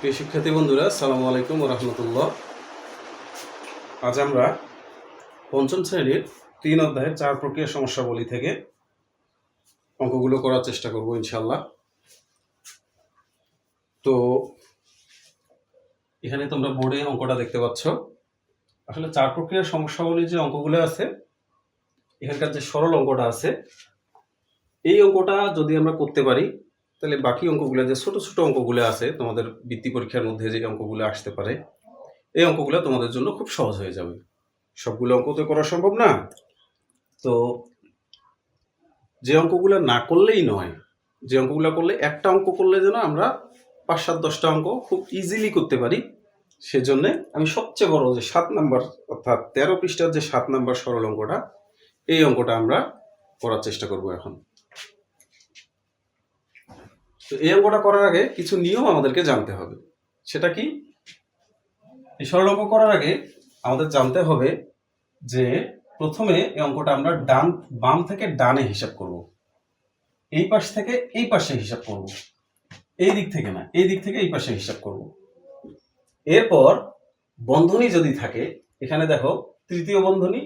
প্রিয় শিক্ষার্থী বন্ধুরা, আসসালামু আলাইকুম ওয়া রাহমাতুল্লাহ। আজ আমরা পঞ্চম শ্রেণীর 3 অধ্যায়ের 4 প্রক্রিয়া সমস্যাবলী থেকে অঙ্কগুলো করার চেষ্টা করব ইনশাআল্লাহ। তো এখানে তোমরা বোর্ডে অঙ্কটা দেখতে পাচ্ছ। আসলে 4 প্রক্রিয়ার সমস্যাবলীর যে অঙ্কগুলো আছে, এখানকার যে সরল অঙ্কটা আছে, এই অঙ্কটা যদি আমরা করতে পারি তাহলে বাকি অঙ্কগুলো যে ছোট ছোট অঙ্কগুলো আছে তোমাদের বৃত্তি পরীক্ষার মধ্যে যে অঙ্কগুলো আসতে পারে, এই অঙ্কগুলো তোমাদের জন্য খুব সহজ হয়ে যাবে। সবগুলো অঙ্ক তো করা সম্ভব না, তো যে অঙ্কগুলো না করলেই নয়, যে অঙ্কগুলো করলে একটা অঙ্ক করলে যেন আমরা 5-7-10টা অঙ্ক খুব ইজিলি করতে পারি, সেজন্য আমি সবচেয়ে বড় যে 7 নাম্বার অর্থাৎ 13 পৃষ্ঠার যে 7 নাম্বার সরল অঙ্কটা, এই অঙ্কটা আমরা করার চেষ্টা করব এখন। তো এই অঙ্কটা করার আগে কিছু নিয়ম আমাদেরকে জানতে হবে। সেটা কি? এই সরল অঙ্ক করার আগে আমাদের জানতে হবে যে প্রথমে এই অঙ্কটা আমরা বাম থেকে ডানে হিসাব করব, এই পাশ থেকে এই পাশে হিসাব করব, এই দিক থেকে না, এই দিক থেকে এই পাশে হিসাব করব। এরপর বন্ধনী যদি থাকে, এখানে দেখো তৃতীয় বন্ধনী,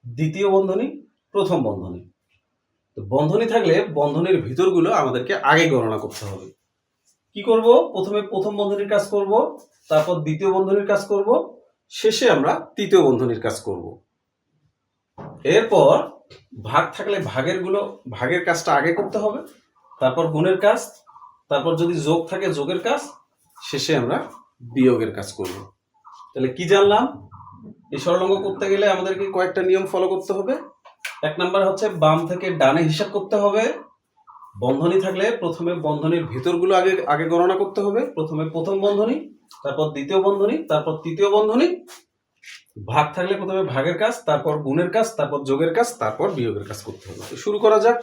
দ্বিতীয় বন্ধনী, প্রথম বন্ধনী। তো বন্ধনী থাকলে বন্ধনীর ভিতরগুলো আমাদেরকে আগে গণনা করতে হবে। কি করব? প্রথমে প্রথম বন্ধনীর কাজ করব, তারপর দ্বিতীয় বন্ধনীর কাজ করব, শেষে আমরা তৃতীয় বন্ধনীর কাজ করব। এরপর ভাগ থাকলে ভাগের কাজটা আগে করতে হবে, তারপর গুণের কাজ, তারপর যদি যোগ থাকে যোগের কাজ, শেষে আমরা বিয়োগের কাজ করব। তাহলে কি জানলাম? এই সরল অঙ্ক করতে গেলে আমাদেরকে কয়েকটা নিয়ম ফলো করতে হবে। 1 নাম্বার হচ্ছে বাম থেকে ডানে হিসাব করতে হবে। বন্ধনী থাকলে প্রথমে বন্ধনীর ভিতরগুলো আগে গণনা করতে হবে। প্রথমে প্রথম বন্ধনী, তারপর দ্বিতীয় বন্ধনী, তারপর তৃতীয় বন্ধনী। ভাগ থাকলে প্রথমে ভাগের কাজ, তারপর গুণের কাজ, তারপর যোগের কাজ, তারপর বিয়োগের কাজ করতে হবে। তো শুরু করা যাক।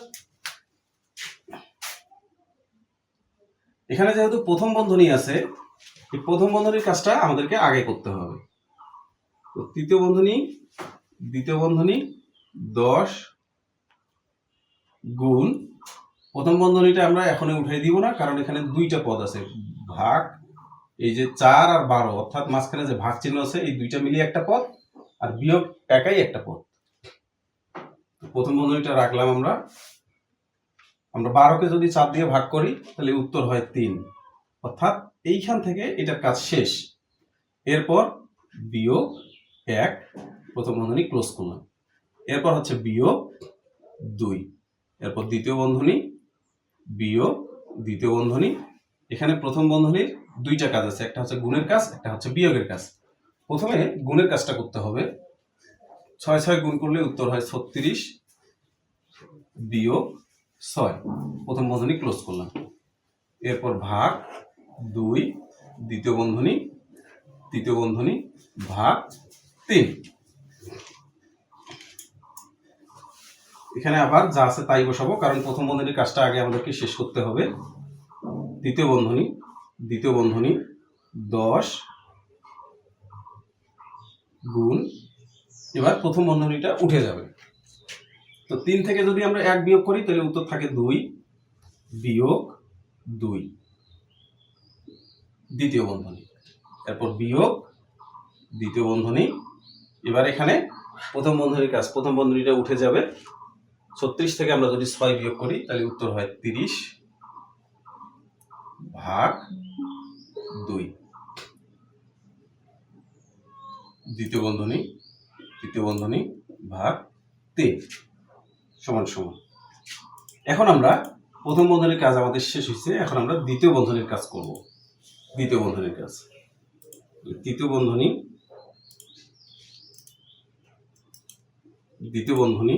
এখানে যেহেতু প্রথম বন্ধনী আছে, এই প্রথম বন্ধনীর কাজটা আমাদেরকে আগে করতে হবে। তো তৃতীয় বন্ধনী, দ্বিতীয় বন্ধনী 10 গুণ, প্রথম বন্ধনীটা আমরা এখনই উঠাই দিব না, কারণ এখানে দুইটা পদ আছে, ভাগ, এই যে 4 আর 12, অর্থাৎ মাঝখানে যে ভাগ চিহ্ন আছে, এই দুইটা মিলিয়ে একটা পদ, আর বিয়োগ একাই একটা পদ। প্রথম বন্ধনীটা রাখলাম আমরা 12কে যদি 4 দিয়ে ভাগ করি তাহলে উত্তর হয় 3, অর্থাৎ এইখান থেকে এটার কাজ শেষ। এরপর বিয়োগ 1, প্রথম বন্ধনী ক্লোজ করলাম। এরপর হচ্ছে বিয়োগ 2, এরপর দ্বিতীয় বন্ধনী, বিয়োগ দ্বিতীয় বন্ধনী। এখানে প্রথম বন্ধনীর দুইটা কাজ আছে, একটা হচ্ছে গুণের কাজ, একটা হচ্ছে বিয়োগের কাজ। প্রথমে গুণের কাজটা করতে হবে। 6 গুণ করলে উত্তর হয় 36, বিয়োগ 6, প্রথম বন্ধনী ক্লোজ করলাম। এরপর ভাগ 2, দ্বিতীয় বন্ধনী, তৃতীয় বন্ধনী, ভাগ 3। এখানে আবার যা আছে তাই বসাবো, কারণ প্রথম বন্ধনীর কাজটা আগে আমাদেরকে শেষ করতে হবে। দ্বিতীয় বন্ধনী 10 গুণ, এবার প্রথম বন্ধনীটা উঠে যাবে। তো 3 থেকে যদি আমরা 1 বিয়োগ করি তাহলে উত্তর থাকে 2, বিয়োগ 2, দ্বিতীয় বন্ধনী, এরপর বিয়োগ দ্বিতীয় বন্ধনী। এবার এখানে প্রথম বন্ধনীর কাজ, প্রথম বন্ধনীটা উঠে যাবে। 36 থেকে আমরা যদি 6 বিয়োগ করি তাহলে উত্তর হয় 30, ভাগ 2, দ্বিতীয় বন্ধনী, তৃতীয় বন্ধনী, ভাগ 3 সমান সমান। এখন আমরা প্রথম বন্ধনীর কাজ আমাদের শেষ হয়েছে, এখন আমরা দ্বিতীয় বন্ধনীর কাজ করব। দ্বিতীয় বন্ধনীর কাজ, তৃতীয় বন্ধনী, দ্বিতীয় বন্ধনী,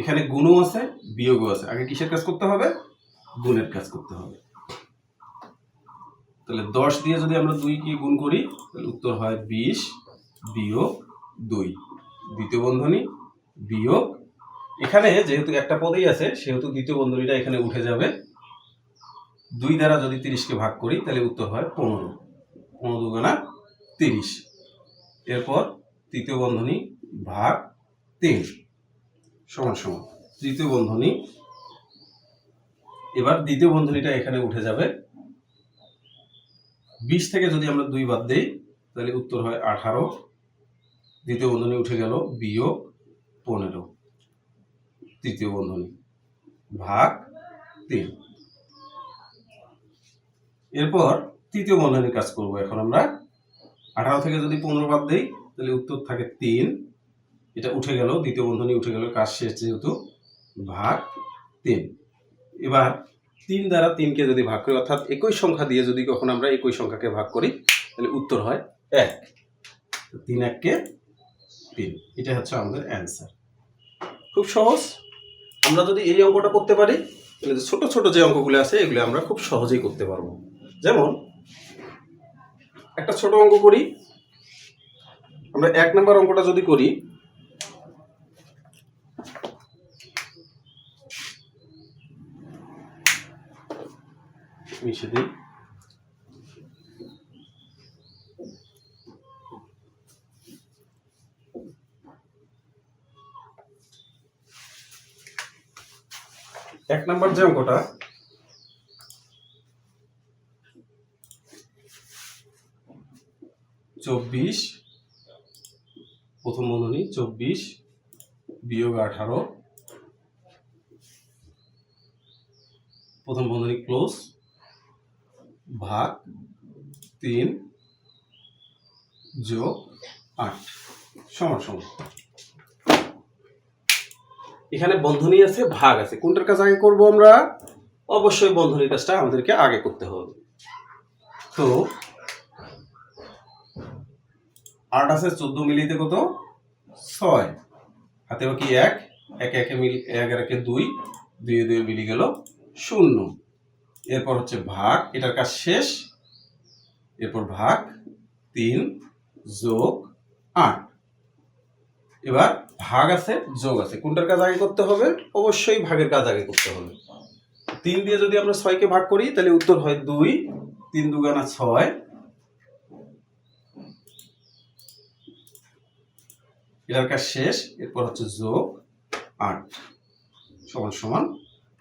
এখানে গুণও আছে বিয়োগও আছে। আগে কিসের কাজ করতে হবে? গুণের কাজ করতে হবে। তাহলে 10 দিয়ে যদি আমরা 2 কে গুণ করি তাহলে উত্তর হয় 20, বিয়োগ 2, দ্বিতীয় বন্ধনী, বিয়োগ, এখানে যেহেতু একটা পদেই আছে সেহেতু দ্বিতীয় বন্ধনীটা এখানে উঠে যাবে। 2 দ্বারা যদি 30কে ভাগ করি তাহলে উত্তর হয় 15, 15 দুগুণা 30। এরপর তৃতীয় বন্ধনী, ভাগ 3 সমান সমান তৃতীয় বন্ধনী। এবার দ্বিতীয় বন্ধনীটা এখানে উঠে যাবে, 20 থেকে যদি আমরা 2 বাদ দেই তাহলে উত্তর হয় 18, দ্বিতীয় বন্ধনী উঠে গেল, বিয়োগ 15, তৃতীয় বন্ধনী ভাগ 3। এরপর তৃতীয় বন্ধনীর কাজ করব। এখন আমরা 18 থেকে যদি 15 বাদ দেই তাহলে উত্তর থাকে 3, এটা উঠে গেল, দ্বিতীয় বন্ধনী উঠে গেল, কাজ শেষ যেহেতু, ভাগ 3। এবার 3 দ্বারা 3কে যদি ভাগ করি, অর্থাৎ একই সংখ্যা দিয়ে যদি কখন আমরা একই সংখ্যাকে ভাগ করি তাহলে উত্তর হয় 1। 3 1 3, এটা হচ্ছে আমাদের অ্যান্সার। খুব সহজ। আমরা যদি এই অঙ্কটা করতে পারি তাহলে ছোট ছোট যে অঙ্কগুলো আছে এগুলো আমরা খুব সহজেই করতে পারবো। যেমন একটা ছোট অঙ্ক করি, আমরা 1 নম্বর অঙ্কটা যদি করি, মিশে দিই। এক নম্বর যে অঙ্কটা, চব্বিশ, প্রথম বন্ধনী 24 বিয়োগ 18, প্রথম বন্ধনী ক্লোজ, ভাগ 3 যোগ 8 সমান সমান। এখানে বন্ধনী আছে, ভাগ আছে, কোনটার কাজ আগে করব আমরা? অবশ্যই বন্ধনীর কাজটা আমাদেরকে আগে করতে হবে। তো 8 আছে 14 মিলিতে কত? 6, হাতে বাকি 1, 1 1 মিলি, 1 আর 1 2, 2 2 মিলি গেল 0। এরপর হচ্ছে ভাগ, এটার কাজ শেষ। এরপর ভাগ 3 যোগ 8। এবার ভাগ আছে, যোগ আছে, কোনটার কাজ আগে করতে হবে? অবশ্যই ভাগের কাজ আগে করতে হবে। 3 দিয়ে যদি আমরা 6কে ভাগ করি তাহলে উত্তর হয় 2, 3 দুগুণা 6, এটার কাজ শেষ। এরপর হচ্ছে যোগ 8 সমান সমান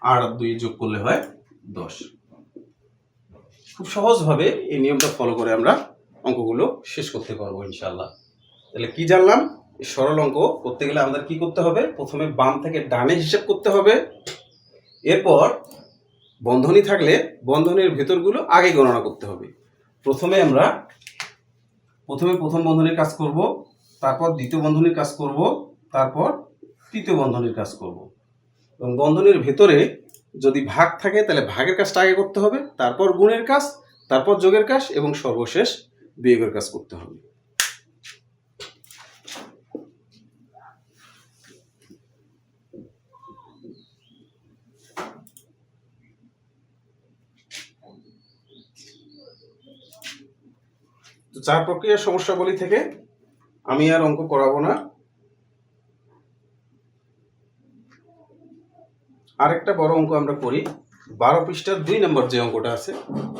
8 আর 2 যোগ করলে হয় 10। খুব সহজভাবে এই নিয়মটা ফলো করে আমরা অঙ্কগুলো শেষ করতে পারবো ইনশাআল্লাহ। তাহলে কি জানলাম? এই সরল অঙ্ক করতে গেলে আমাদের কি করতে হবে? প্রথমে বাম থেকে ডানে হিসাব করতে হবে। এরপর বন্ধনী থাকলে বন্ধনীর ভেতরগুলো আগে গণনা করতে হবে। প্রথমে প্রথম বন্ধনীর কাজ করব, তারপর দ্বিতীয় বন্ধনীর কাজ করব, তারপর তৃতীয় বন্ধনীর কাজ করব। এবং বন্ধনীর ভেতরে যদি ভাগ থাকে তাহলে ভাগের কাজটা আগে করতে হবে, তারপর গুণের কাজ, তারপর যোগের কাজ এবং সর্বশেষ বিয়োগের কাজ করতে হবে। তো 4 প্রক্রিয়ার সমস্যাবলী থেকে আমি আর অঙ্ক করাবো না। আরেকটা বড় অঙ্ক আমরা করি, 12 পৃষ্ঠার 2 নম্বর যে অঙ্কটা আছে,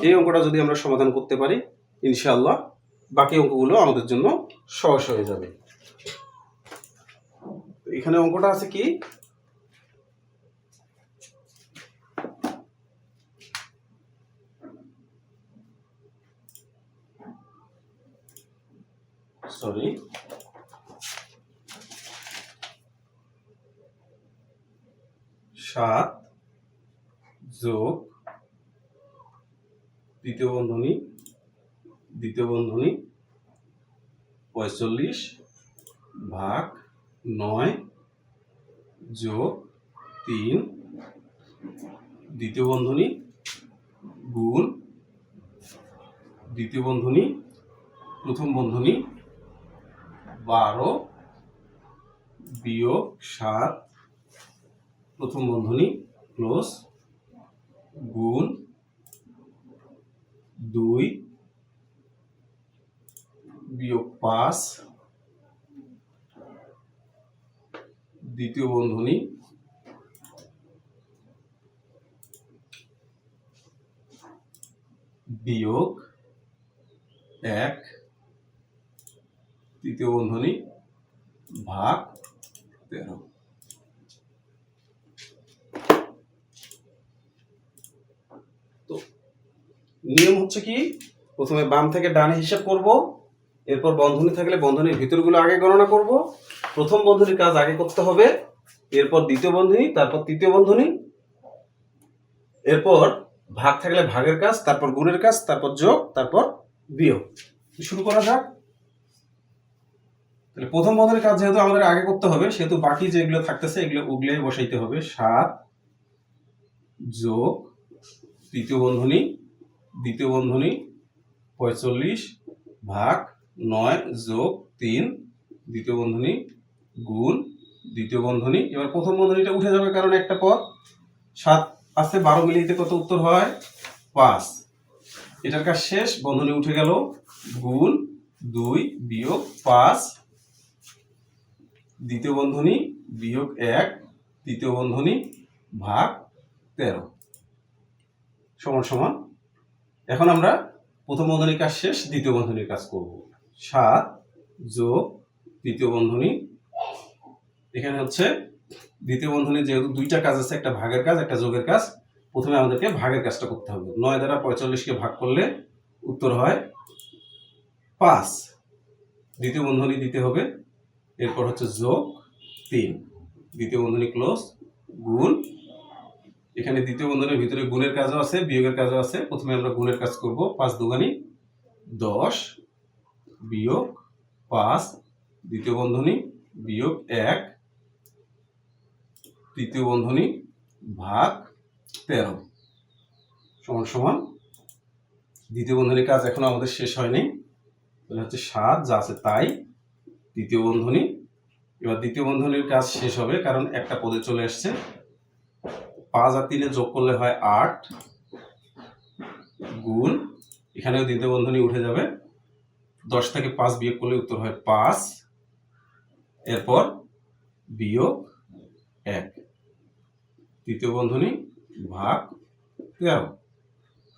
এই অঙ্কটা যদি আমরা সমাধান করতে পারি ইনশাআল্লাহ বাকি অঙ্কগুলো আমাদের জন্য সহজ হয়ে যাবে। এখানে অঙ্কটা আছে কি, সরি, 7 যোগ দ্বিতীয় বন্ধনী 45 ভাগ 9 যোগ 3 দ্বিতীয় বন্ধনী গুণ দ্বিতীয় বন্ধনী প্রথম বন্ধনী 12 বিয়োগ 7 প্রথম বন্ধনী ক্লোজ গুণ 2 বিয়োগ 5 দ্বিতীয় বন্ধনী বিয়োগ 1 তৃতীয় বন্ধনী ভাগ 13। তো নিয়ম হচ্ছে কি, প্রথমে বাম থেকে ডানে হিসাব করব, এরপর বন্ধনী থাকলে বন্ধনীর ভিতরগুলো আগে গণনা করব। প্রথম বন্ধনীর কাজ আগে করতে হবে, এরপর দ্বিতীয় বন্ধনী, তারপর তৃতীয় বন্ধনী, এরপর ভাগ থাকলে ভাগের কাজ, তারপর গুণের কাজ, তারপর যোগ, তারপর বিয়োগ। শুরু করা যাক। তাহলে প্রথম বন্ধনীর কাজ যেহেতু আমাদের আগে করতে হবে, সেহেতু বাকি যেগুলো থাকতেছে এগুলো উগলে বসাইতে হবে। 7 যোগ তৃতীয় বন্ধনী, দ্বিতীয় বন্ধনী 45 ভাগ 9 যোগ 3 দ্বিতীয় বন্ধনী গুণ দ্বিতীয় বন্ধনী। এবার প্রথম বন্ধনীটা উঠে যাবে কারণ একটা পদ 7 আছে, 12 মিলিতে কত উত্তর হয় 5। এটার কাজ শেষ, বন্ধনী উঠে গেল, গুণ 2 বিয়োগ 5 দ্বিতীয় বন্ধনী বিয়োগ 1 তৃতীয় বন্ধনী ভাগ 13 সমান সমান। এখন আমরা প্রথম বন্ধনীর কাজ শেষ, দ্বিতীয় বন্ধনীর কাজ করব। 7 যোগ তৃতীয় বন্ধনী, এখানে হচ্ছে দ্বিতীয় বন্ধনী যেহেতু দুইটা কাজ আছে, একটা ভাগের কাজ একটা যোগের কাজ, প্রথমে আমাদেরকে ভাগের কাজটা করতে হবে। 9 দ্বারা 45কে ভাগ করলে উত্তর হয় 5। দ্বিতীয় বন্ধনী দিতে হবে, এরপর হচ্ছে যোগ 3 দ্বিতীয় বন্ধনী ক্লোজ, গুণ, এখানে দ্বিতীয় বন্ধনীর ভিতরে গুণের কাজও আছে বিয়োগের কাজও আছে। প্রথমে আমরা গুণের কাজ করব। 5 দুগুণী 10 বিয়োগ 5 দ্বিতীয় বন্ধনী বিয়োগ 1 তৃতীয় বন্ধনী ভাগ 13 সমান সমান। দ্বিতীয় বন্ধনীর কাজ এখনো আমাদের শেষ হয়নি, তাহলে হচ্ছে 7 যা আছে তাই দ্বিতীয় বন্ধনী। এবার দ্বিতীয় বন্ধনীর কাজ শেষ হবে কারণ একটা পদে চলে আসছে। 5 আর 3 যোগ করলে হয় 8 গুণ, এখানেও দ্বিতীয় বন্ধনী উঠে যাবে। 10 থেকে 5 বিয়োগ করলে উত্তর হয় 5, এরপর বিয়োগ 1 তৃতীয় বন্ধনী ভাগ 13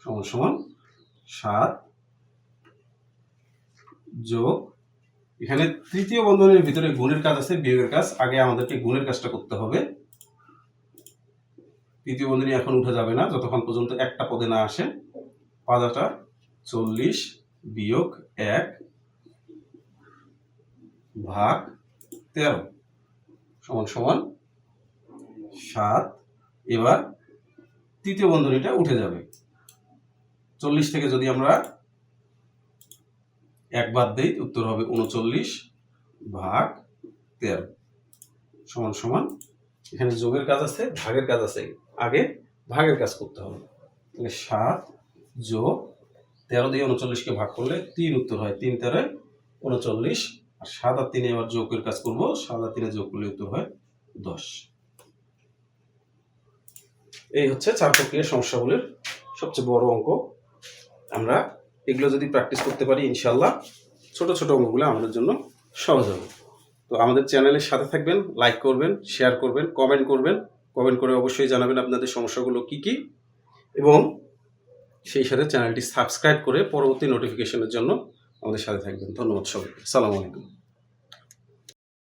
সমান সমান 7 যোগ, এখানে তৃতীয় বন্ধনীর ভিতরে গুণের কাজ আছে বিয়োগের কাজ, আগে আমাদেরকে গুণের কাজটা করতে হবে। তৃতীয় বন্ধনী এখন উঠে যাবে না যতক্ষণ পর্যন্ত একটা পদে না আসে। 5 40 বিয়োগ 1 ভাগ 13 সমান সমান 7। এবার তৃতীয় বন্ধনীটা উঠে যাবে। 40 থেকে যদি আমরা 1 বাদ দেই উত্তর হবে 39 ভাগ 13 সমান সমান। এখানে যোগের কাজ আছে ভাগের কাজ আছে, আগে ভাগের কাজ করতে হবে। তাহলে 7 যোগ 13 দিয়ে 39কে ভাগ করলে 3 উত্তর হয়, 3 13 39, আর 7 আর 3 এবার যোগের কাজ করব। 7 আর 3 যোগ করলে উত্তর হয় 10। এই হচ্ছে 4 প্রক্রিয়ার সমস্যাগুলির সবচেয়ে বড় অঙ্ক। আমরা এগুলো যদি প্র্যাকটিস করতে পারি ইনশাল্লাহ ছোট ছোট অঙ্কগুলো আমাদের জন্য সহজ হবে। তো আমাদের চ্যানেলের সাথে থাকবেন, লাইক করবেন, শেয়ার করবেন, কমেন্ট করবেন। কমেন্ট করে অবশ্যই জানাবেন আপনাদের সমস্যাগুলো কি কি, এবং সেই সাথে চ্যানেলটি সাবস্ক্রাইব করে পরবর্তী নোটিফিকেশনের জন্য আমাদের সাথে থাকবেন। ধন্যবাদ সবাইকে। আসসালামু আলাইকুম।